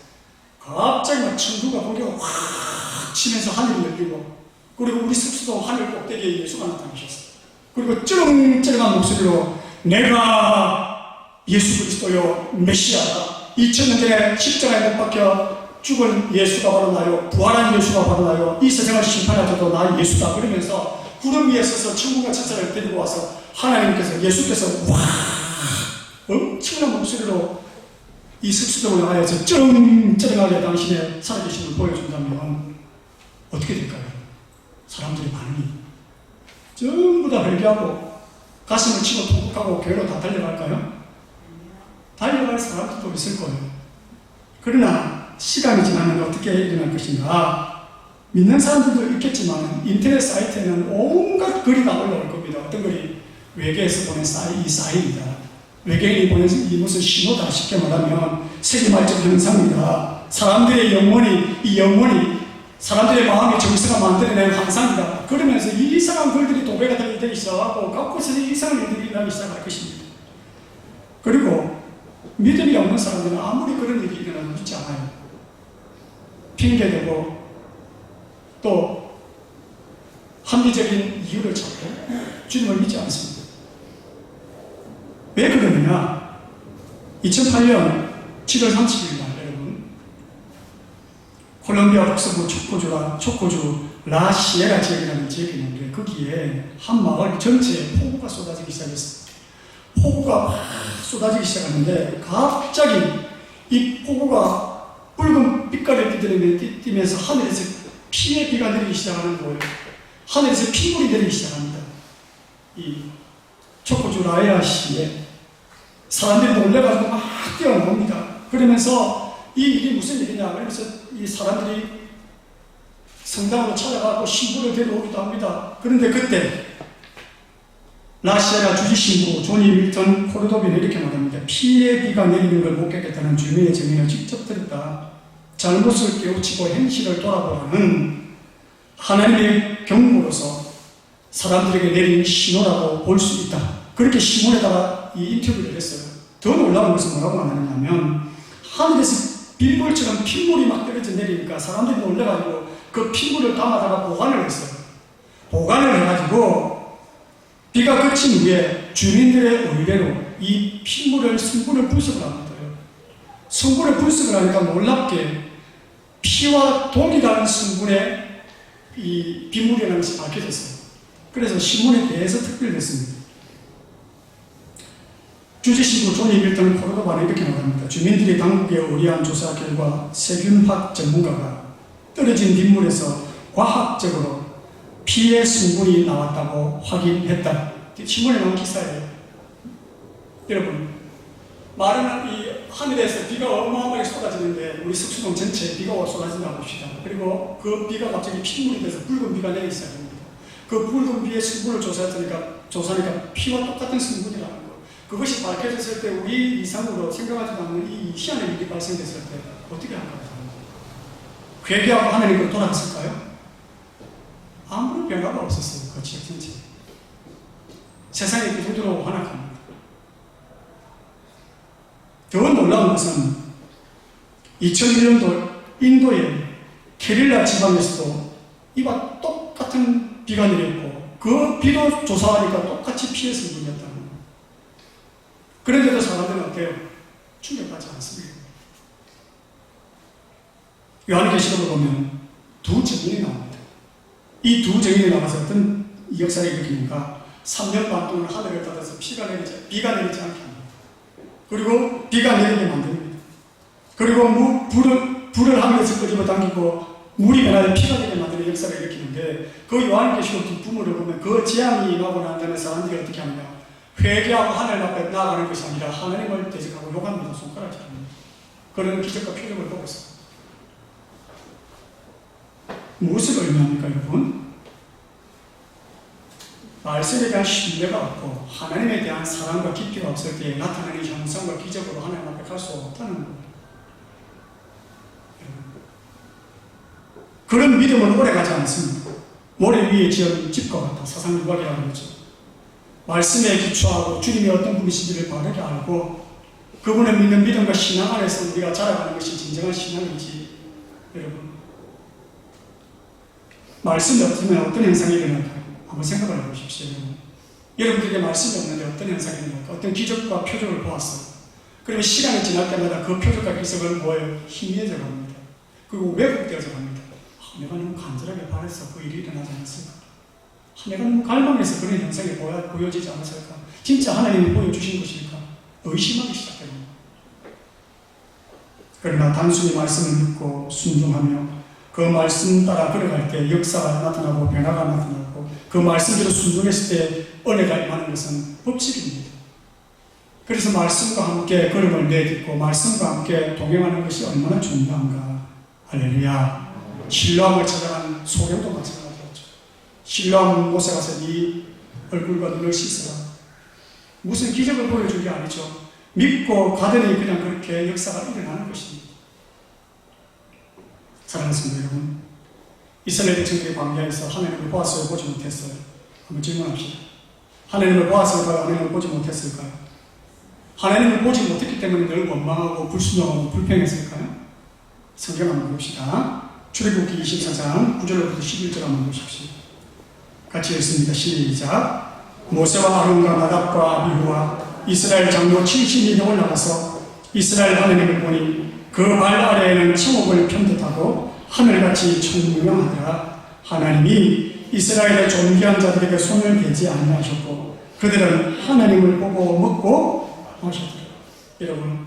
갑자기 막 천구가 거기가 확 치면서 하늘이 열리고, 그리고 우리 석수동 하늘 꼭대기에 예수가 나타나셨어요. 그리고 쩌렁쩌렁한 목소리로 내가 예수 그리스도요 메시아다, 2000년 전에 십자가에 못 박혀 죽은 예수가 바로 나요, 부활한 예수가 바로 나요, 이 세상을 심판하셔도 나 예수다, 그러면서 구름 위에 서서 천국과 천사를 데리고 와서 하나님께서, 예수께서 와 엄청난 목소리로 이 석수동을 향하여서 쩌렁쩌렁하게 당신의 살아계심을 보여준다면 어떻게 될까요? 사람들의 반응이 전부 다 회개하고 가슴을 치고 통곡하고 교회로 다 달려갈까요? 달려갈 사람들도 있을 거예요. 그러나 시간이 지나면 어떻게 일어날 것인가? 믿는 사람들도 있겠지만 인터넷 사이트에는 온갖 글이 다 올라올 겁니다. 어떤 글이 외계에서 보낸 이 사인이다, 외계인이 보낸 이 무슨 신호다, 쉽게 말하면 세계말적 현상이다, 사람들의 영혼이 사람들의 마음이 정서가 만들어낸 환상이다, 그러면서 이 이상한 글들이 도배가 되기 시작하고 각곳에서 이상한 일들이 일어나기 시작할 것입니다. 그리고 믿음이 없는 사람들은 아무리 그런 일이 일어나도 믿지 않아요. 핑계대고 또 합리적인 이유를 찾고 주님을 믿지 않습니다. 왜 그러느냐? 2008년 7월 30일 날 여러분, 콜롬비아 북서부 초코주 라시에라 지역이라는 지역이 있는데 거기에 한 마을 전체에 폭우가 쏟아지기 시작했어요. 폭우가 막 쏟아지기 시작하는데 갑자기 이 폭우가 붉은 빛깔을 띠면서 하늘에서 피의 비가 내리기 시작하는 거예요. 하늘에서 핏물이 내리기 시작합니다. 이 초코주 라이아시에 사람들이 놀래가지고 막 뛰어나옵니다. 그러면서 이 일이 무슨 일이냐, 그러면서 이 사람들이 성당으로 찾아가고 신부를 데려오기도 합니다. 그런데 그때 라시아가 주지신부 조니 밀턴 코르도비는 이렇게 말합니다. 피의 비가 내리는 걸 목격했다는 주민의 증언을 직접 들었다. 잘못을 깨우치고 현실을 돌아보라는 하나님의 경고로서 사람들에게 내린 신호라고 볼 수 있다. 그렇게 신문에다가 이 인터뷰를 했어요. 더 놀라운 것은 뭐라고 말하냐면 하늘에서 빌볼처럼 핏물이 막 떨어져 내리니까 사람들이 놀래가지고 그 핏물을 담아다가 보관을 했어요. 보관을 해가지고 비가 그친 후에 주민들의 의뢰로 이 핏물을 성분을 분석을 합니다. 성분을 분석을 하니까 놀랍게 피와 동일한 성분의 이 빗물이라는 것이 밝혀졌어요. 그래서 신문에 대해서 특별했습니다. 주지신부 조니 밀턴 코르도바는 이렇게 말합니다. 주민들이 당국에 의뢰한 조사 결과 세균학 전문가가 떨어진 빗물에서 과학적으로 피의 성분이 나왔다고 확인했다. 신문에 나온 기사예요. 여러분, 말은 이 하늘에서 비가 어마어마하게 쏟아지는데 우리 석수동 전체에 비가 쏟아진다고 봅시다. 그리고 그 비가 갑자기 핏물이 돼서 붉은 비가 내리기 시작합니다. 그 붉은 비의 성분을 조사하니까 피와 똑같은 성분이라는 거. 그것이 밝혀졌을 때 우리 이상으로 생각하지 않는 이 희한한 일이 발생됐을 때 어떻게 할까요? 회개하고 하나님으로 돌아갔을까요? 아무런 변화가 없었어요. 그 지역 전체에. 세상이 그 정도로 환악합니다. 더 놀라운 것은 2001년도 인도의 케릴라 지방에서도 이와 똑같은 비가 내렸고 그 비도 조사하니까 똑같이 피해 성분이었다는 거예요. 그런데도 사람들은 어때요? 충격받지 않습니다. 요한계시록을 보면 두 증인이 나옵니다. 이 두 증인이 나와서 어떤 역사를 일으킵니까? 3년 반 동안 하늘을 닫아서 비가 내리지 않게 합니다. 그리고 비가 내리게 만듭니다. 그리고 불을 하늘에서 끄집어 당기고 물이 변하여 피가 되게 만드는 역사를 일으키는데 그 요한계시록 뒷부분을 보면 그 재앙이 임하고 난 다음에 사람들이 어떻게 하느냐, 회개하고 하늘 앞에 나아가는 것이 아니라 하나님을 대적하고 욕합니다. 손가락질합니다. 그런 기적과 표적을 보고 있습니다. 무엇을 의미합니까 여러분? 말씀에 대한 신뢰가 없고 하나님에 대한 사랑과 깊이가 없을 때 나타나는 현상과 기적으로 하나님 앞에 갈 수 없다는 거예요. 그런 믿음은 오래가지 않습니다. 모래 위에 지은 집과 같다. 사상유각이라고 그러죠. 말씀에 기초하고 주님이 어떤 분이신지를 바르게 알고 그분을 믿는 믿음과 신앙 안에서 우리가 자라가는 것이 진정한 신앙이지. 여러분, 말씀이 없으면 어떤 현상이 일어날까요? 한번 생각을 해보십시오. 여러분들에게 말씀이 없는데 어떤 현상이 일어날까? 어떤 기적과 표적을 보았어요. 그러면 시간이 지날 때마다 그 표적과 기적은 뭐예요? 희미해져 갑니다. 그리고 왜곡되어져 갑니다. 내가 너무 간절하게 바라서 그 일이 일어나지 않았을까? 내가 너무 갈망해서 그런 현상이 보여지지 않았을까? 진짜 하나님이 보여주신 것일까? 의심하기 시작됩니다. 그러나 단순히 말씀을 믿고 순종하며 그 말씀 따라 걸어갈 때 역사가 나타나고 변화가 나타나고 그 말씀대로 순종했을 때 은혜가 임하는 것은 법칙입니다. 그래서 말씀과 함께 걸음을 내딛고 말씀과 함께 동행하는 것이 얼마나 중요한가. 할렐루야. 실로암을 찾아간 소경도 마찬가지였죠. 실로암 못에 가서 네 얼굴과 눈을 씻어라. 무슨 기적을 보여준 게 아니죠. 믿고 가더니 그냥 그렇게 역사가 일어나는 것입니다. 사랑하는 성도 여러분, 이스라엘 백성들이 광야에서 하나님을 보았어요? 보지 못했어요? 한번 질문합시다. 하나님을 보았을까요? 하나님을 보지 못했을까요? 하나님을 보지 못했기 때문에 늘 원망하고 불순종하고 불평했을까요? 성경 한번 봅시다. 출애굽기 24장 9절부터 11절 한번 보십시오. 같이 읽습니다. 시작. 모세와 아론과 나답과 아비후와 이스라엘 장로 70명을 나가서 이스라엘 하나님을 보니 그 발 아래에는 청옥을 편듯하고 하늘같이 청명하더라. 하나님이 이스라엘의 존귀한 자들에게 손을 대지 아니하셨고 그들은 하나님을 보고 먹고 마셨더라. 여러분,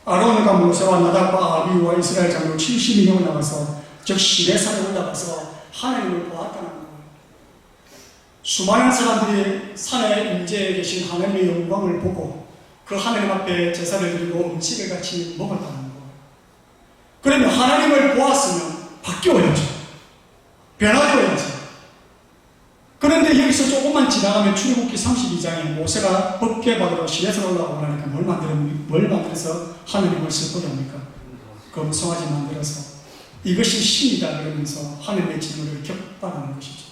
아론과 모세와 나답과 아비후와 이스라엘 장로 70명을 나가서 즉 시내산에 올라가서 하나님을 보았다는 거예요. 수많은 사람들이 산에 임재해 계신 하나님의 영광을 보고 그 하나님 앞에 제사를 드리고 음식을 같이 먹었다는 거예요. 그러면 하나님을 보았으면 바뀌어야죠. 변화되어야죠. 그런데 여기서 조금만 지나가면 출애굽기 32장에 모세가 법궤 받으러 시내산 올라가고 나니까 뭘 만들어서 하나님을 슬프게 합니까? 금송아지 만들어서 이것이 신이다 그러면서 하나님의 진노를 격발하는 것이죠.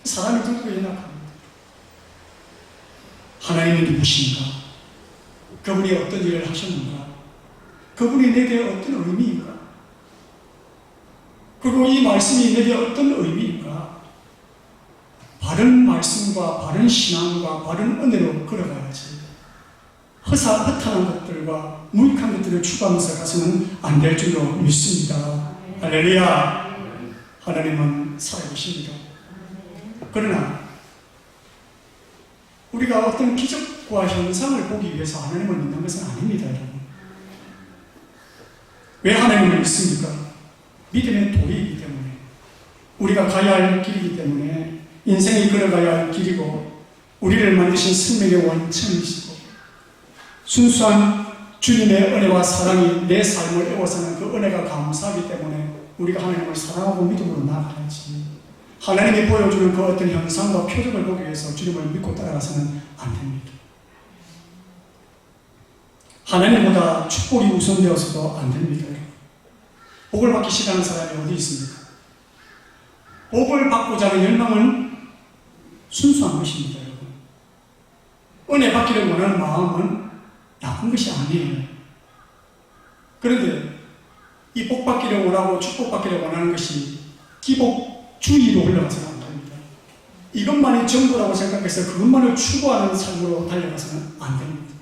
사람이 듣고 연약합니다. 하나님이 누구신가? 그분이 어떤 일을 하셨는가? 그분이 내게 어떤 의미인가? 그리고 이 말씀이 내게 어떤 의미인가? 바른 말씀과 바른 신앙과 바른 은혜로 걸어가야지. 허탄한 것들과 무익한 것들을 추구하면서 가서는 안 될 줄로 믿습니다. 할렐루야. 하나님은 살아계십니다. 그러나 우리가 어떤 기적과 현상을 보기 위해서 하나님을 믿는 것은 아닙니다. 여러분. 왜 하나님을 믿습니까? 믿음의 도리이기 때문에, 우리가 가야 할 길이기 때문에, 인생이 걸어가야 할 길이고 우리를 만드신 생명의 원천이시고 순수한 주님의 은혜와 사랑이 내 삶을 애워서는 그 은혜가 감사하기 때문에 우리가 하나님을 사랑하고 믿음으로 나아가야지. 하나님이 보여주는 그 어떤 현상과 표적을 보기 위해서 주님을 믿고 따라가서는 안 됩니다. 하나님보다 축복이 우선되어서도 안 됩니다. 복을 받기 싫어하는 사람이 어디 있습니까? 복을 받고자 하는 열망은 순수한 것입니다. 여러분. 은혜 받기를 원하는 마음은 나쁜 것이 아니에요. 그런데 이 복 받기를 원하고 축복 받기를 원하는 것이 기복주의로 흘러가서는 안 됩니다. 이것만이 전부라고 생각해서 그것만을 추구하는 삶으로 달려가서는 안 됩니다.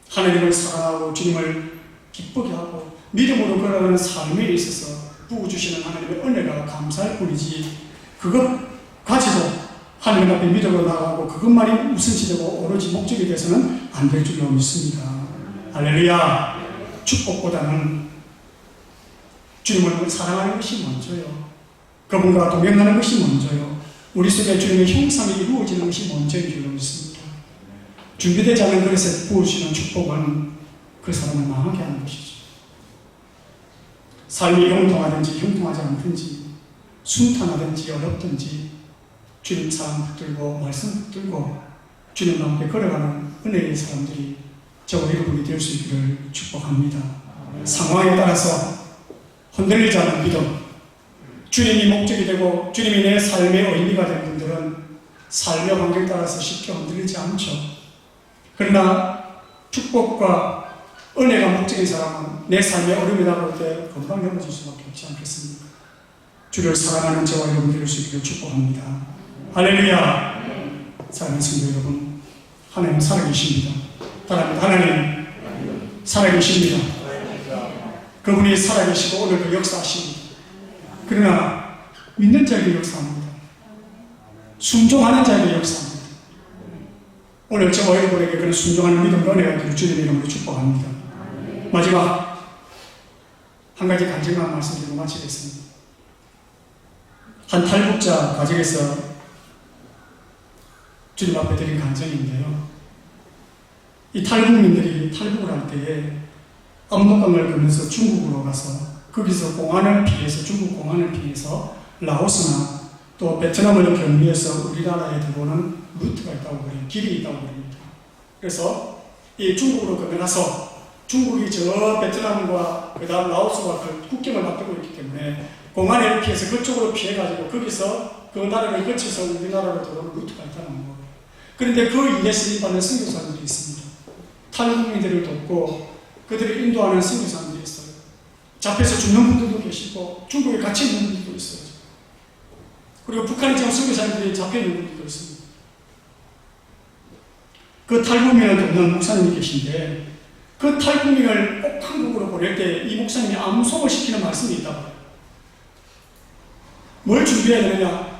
하나님을 사랑하고 주님을 기쁘게 하고 믿음으로 걸어가는 삶에 있어서 부어주시는 하나님의 은혜가 감사할 뿐이지 그것 가지고 하나님 앞에 믿음으로 나가고 그것만이 우선시되고 오로지 목적이 돼서는 안 될 줄로 믿습니다. 할렐루야. 축복보다는 주님을 사랑하는 것이 먼저요. 그분과 동행하는 것이 먼저요. 우리 속에 주님의 형상이 이루어지는 것이 먼저인 줄로 믿습니다. 준비되지 않은 그릇에 부어주시는 축복은 그 사람을 망하게 하는 것이죠. 삶이 형통하든지 형통하지 않든지 순탄하든지 어렵든지 주님 사랑 붙들고 말씀 붙들고 주님과 함께 걸어가는 은혜의 사람들이 저와 여러분이 될 수 있기를 축복합니다. 상황에 따라서 흔들리지 않은 믿음, 주님이 목적이 되고 주님이 내 삶의 의미가 된 분들은 삶의 환경에 따라서 쉽게 흔들리지 않죠. 그러나 축복과 은혜가 목적인 사람은 내 삶의 어려움이 다가올 때 금방 넘어질 수밖에 없지 않겠습니까? 주를 사랑하는 저와 여러분 될 수 있기를 축복합니다. 할렐루야. 사랑하는 성도 여러분, 하나님 살아계십니다. 따라합니다. 하나님 살아계십니다. 그분이 살아계시고 오늘도 역사하십니다. 그러나 믿는 자에게 역사합니다. 순종하는 자에게 역사합니다. 오늘 저와 여러분에게 그런 순종하는 믿음과 은혜가 되기를 주님의 이름으로 축복합니다. 마지막 한 가지 간증만 말씀드리고 마치겠습니다. 한 탈북자 가정에서 주님 앞에 드린 간증인데요. 이 탈북민들이 탈북을 할 때에 압록강을 건너서 중국으로 가서 거기서 공안을 피해서 중국 공안을 피해서 라오스나 또 베트남을 경유해서 우리나라에 들어오는 루트가 있다고 그래요. 길이 있다고 그럽니다. 그래서 이 중국으로 건너가서 중국이 저 베트남과 그 다음 라오스와 그 국경을 맞대고 있기 때문에 공안을 피해서 그쪽으로 피해가지고 거기서 그 나라를 거쳐서 우리나라로 들어오는 루트가 있다는 거예요. 그런데 그 일에 쓰임받는 선교사들이 있습니다. 탈북민들을 돕고 그들을 인도하는 선교사들이 있어요. 잡혀서 죽는 분들도 계시고 중국에 갇혀 있는 분들도 있어요. 그리고 북한에 지금 선교사들이 잡혀 있는 분들도 있습니다. 그 탈북민을 돕는 목사님이 계신데 그 탈북민을 꼭 한국으로 보낼 때 이 목사님이 암송을 시키는 말씀이 있다고. 뭘 준비해야 되느냐?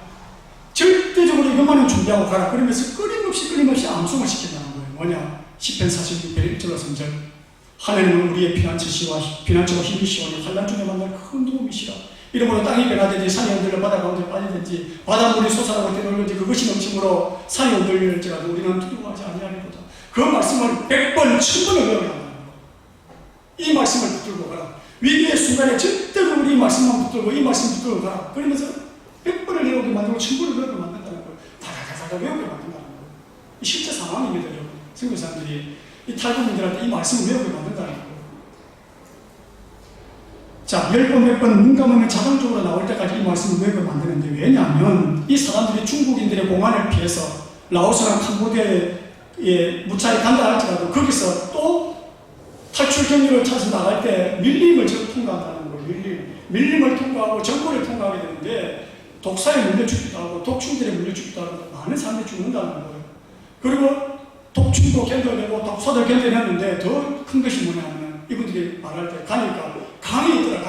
절대적으로 이것만은 준비하고 가라. 그러면서 끊임없이 암송을 시킨다는 거예요. 뭐냐? 시편 46편 1절로 3절. 하나님은 우리의 피난처시와 힘이시오니 환난 중에 만날 큰 도움이시라. 이러므로 땅이 변화되지 산이 흔들려 바다 가운데 빠지든지 바닷물이 솟아나고 뛰놀든지 그것이 넘침으로 산이 흔들릴지라도 우리는 두려워하지 아니하리로다. 그 말씀을 100번, 1000번을 외워야 한다는 거예요. 이 말씀을 붙들고 가라. 위기의 순간에 절대로 우리 이 말씀만 붙들고 이 말씀 붙들고 가라. 그러면서 100번을 외우게 만들고 1000번을 외우게 만든다는 거예요. 다다다다 외우게 만든다는 거예요. 실제 상황입니다, 여러분. 선교사님들이 이 탈북민들한테 이 말씀을 외우게 만든다는 거예요. 자, 10번, 100번 눈 감으면 자동적으로 나올 때까지 이 말씀을 외우게 만드는데 왜냐하면 이 사람들이 중국인들의 공안을 피해서 라오스나 캄보디아에 무차에 간다 할지라도 거기서 또 탈출 경로를 찾아서 나갈 때 밀림을 통과한다는 거예요. 밀림을 통과하고 정부를 통과하게 되는데 독사에 물려 죽기도 하고 독충들에 물려 죽기도 하고 많은 사람들이 죽는다는 거예요. 그리고 독충도 견뎌내고 독사도 견뎌냈는데 더 큰 것이 뭐냐면 이분들이 말할 때 가니까 강이 있더라.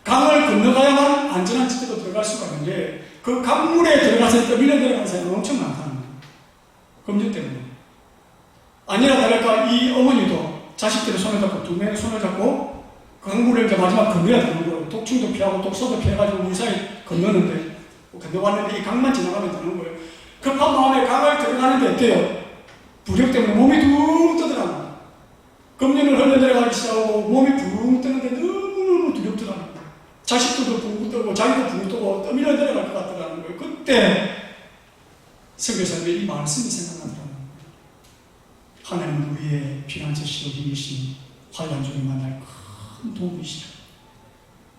강을 건너가야만 안전한 지대로 들어갈 수가 있는데 그 강물에 들어가서 떠밀려 내려가는 사람이 엄청 많다는 거예요. 검증 때문에. 아니나 다를까 이 어머니도 자식들의 손을 잡고 두 명의 손을 잡고 그 강물을 이제 마지막 건너야 되는 거예요. 독충도 피하고 독소도 피해가지고 무사히 건너는데 건너왔는데 이 강만 지나가면 되는 거예요. 급한 마음에 강을 들어가는데 어때요? 부력 때문에 몸이 둥 뜨더라고요. 금년을 흘러내려가기 시작하고 몸이 붕 뜨는데 너무너무 두렵더라는 거예요. 자식들도 붕 뜨고 자기도 붕 뜨고 떠밀려 내려갈 것 같더라는 거예요. 그때 선교사님의 이 말씀이 생각나더라는 거예요. 하나님은 우리의 피난처시로 힘이신 환난 중에 만날 큰 도움이시라.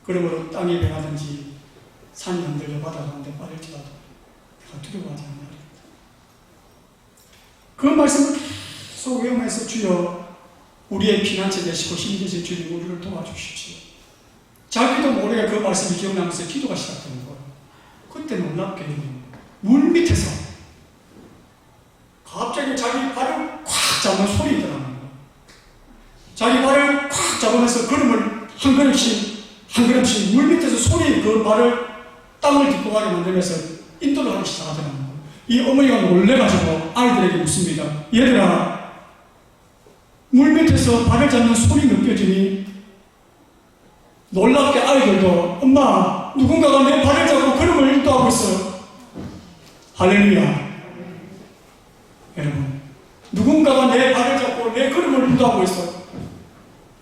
그러므로 땅이 변하든지 산이 흔들려 바다 가운데 빠질지라도 내가 두려워하지 않는다. 그 말씀을 계속 외우면서 주여 우리의 피난처 되시고 힘이 되신 주님 우리를 도와주십시오. 자기도 모르게 그 말씀이 기억나면서 기도가 시작되는 거예요. 그때 놀랍게 물 밑에서 갑자기 자기 발을 콱 잡는 소리 들어가는 거예요. 자기 발을 콱 잡으면서 걸음을 한 걸음씩 물 밑에서 소리 그 발을 땅을 딛고 가게 만들면서 인도를 하기 시작하더라는 거예요. 이 어머니가 놀래가지고 아이들에게 묻습니다. 얘들아, 물 밑에서 발을 잡는 소리 느껴지니? 놀랍게 아이들도 엄마, 누군가가 내 발을 잡고 걸음을 인도하고 있어요. 할렐루야. 여러분, 누군가가 내 발을 잡고 내 걸음을 인도하고 있어요.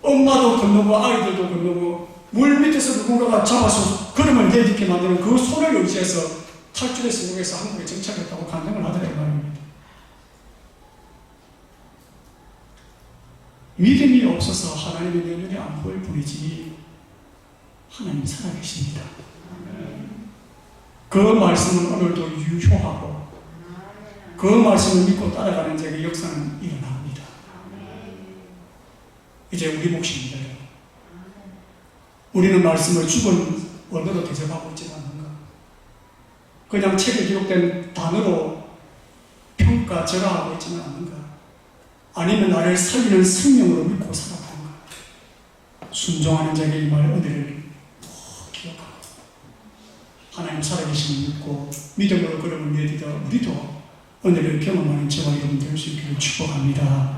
엄마도 건너고 아이들도 건너고 물 밑에서 누군가가 잡아서 걸음을 내딛게 만드는 그 손을 의지해서 탈출에 성공해서 한국에 정착했다고 간증을 하더라고 말입니다. 믿음이 없어서 하나님의 내 눈에 안 보일 뿐이지 하나님 살아계십니다. 그 말씀은 오늘도 유효하고 그 말씀을 믿고 따라가는 자에게 역사는 일어납니다. 이제 우리 몫입니다. 우리는 말씀을 죽은 언어로 대접하고 있지 않는가? 그냥 책에 기록된 단어로 평가절하하고 있지는 않는가? 아니면 나를 살리는 생명으로 믿고 살아가는가? 순종하는 자에게 이 말 은혜를 기억하고 하나님 살아계심을 믿고 믿음으로 걸음을 내딛어 우리도 은혜를 경험하는 저와 여러분 될 수 있기를 축복합니다.